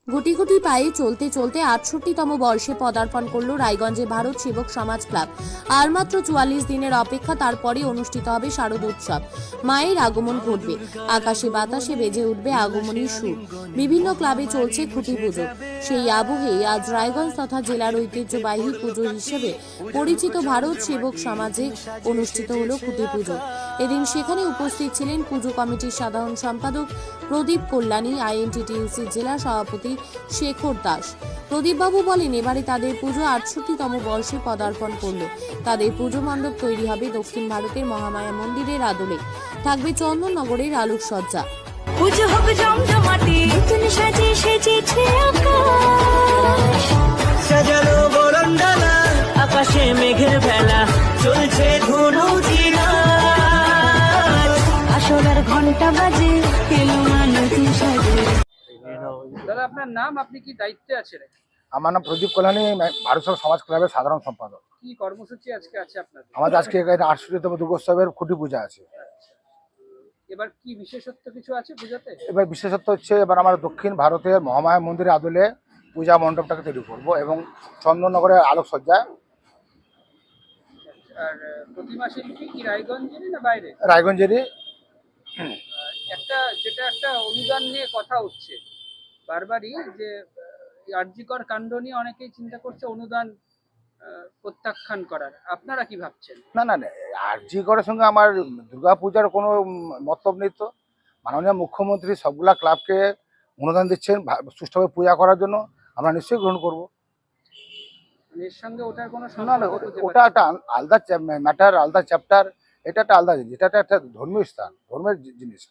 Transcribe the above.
গুটি গুটি পায়ে চলতে চলতে ৬৮তম বর্ষে পদার্পণ করল রায়গঞ্জে ভারত সেবক সমাজ ক্লাব। আর মাত্র ৪৪ দিনের অপেক্ষা, তারপরে অনুষ্ঠিত হবে শারদ উৎসব। মায়ের আগমন ঘটবে, আকাশে বাতাসে বেজে উঠবে আগমনীর সুর। বিভিন্ন ক্লাবে চলছে খুঁটি পুজো। সেই আবহে আজ রায়গঞ্জ তথা জেলার ঐতিহ্যবাহী পুজো হিসেবে পরিচিত ভারত সেবক সমাজে অনুষ্ঠিত হলো খুঁটি পুজো। এদিন সেখানে উপস্থিত ছিলেন পুজো কমিটির সাধারণ সম্পাদক প্রদীপ কল্যাণী, আইএনটিটিইউসি জেলা সভাপতি শেখর দাস। প্রদীপবাবু বলেন, এবারে তাদের পুজো ৬৮তম বর্ষে পদার্পণ করলো। তাদের পুজো মণ্ডপ তৈরি হবে দক্ষিণ ভারতের মহামায়া মন্দিরের আদলে, থাকবে চন্দননগরের আলোকসজ্জা। পুজো হোক জমজমাটি, নতুন সাজে সেজেছে আকাশ, সাজানো বরণডালা, আকাশে মেঘের ভেলা, চলছে ধনুচিরা, আসরের ঘন্টা বাজে, এলো মানতি সাজে। দাদা, আপনার নাম, আপনি কি দায়িত্বে আছেন? আমার নাম প্রদীপ কল্যাণী, ভারত সেবক সমাজ ক্লাবের সাধারণ সম্পাদক। কি কর্মসূচি আজকে আছে আপনাদের? আমাদের আজকে এখানে ৬৮তম দুর্গোৎসবের খুঁটি পূজা আছে। এবার কি বিশেষত্ব কিছু আছে পূজাতে? এবার বিশেষত্ব হচ্ছে, এবার আমরা দক্ষিণ ভারতের মহামায়া মন্দিরের আদলে পূজা মণ্ডপটাকে তৈরি করব এবং চন্দননগরের আলোকসজ্জা। আর প্রতিমা শিল্পী কি রায়গঞ্জেরই না বাইরে? রায়গঞ্জেরই। একটা অনুদান নিয়ে কথা উঠছে বারবারই, যে আরজিকর কাণ্ড নিয়ে অনেকেই চিন্তা করছে অনুদান প্রত্যাখ্যান করার। আপনারা কি ভাবছেন? না না না, আরজি করার সঙ্গে আমার দুর্গাপূজার কোনো মতলব নেই তো। মাননীয় মুখ্যমন্ত্রী সবগুলা ক্লাবকে অনুদান দিচ্ছেন সুষ্ঠুভাবে পূজা করার জন্য, আমরা নিশ্চয়ই গ্রহণ করব। এর সঙ্গে ওটার কোনো না না, সম্পর্ক খুঁজে ওটা পাচ্ছি একটা আলাদা ম্যাটার, আলাদা চ্যাপ্টার। এটা একটা আলাদা জিনিস, এটা একটা ধর্মীয় স্থান, ধর্মের জিনিস।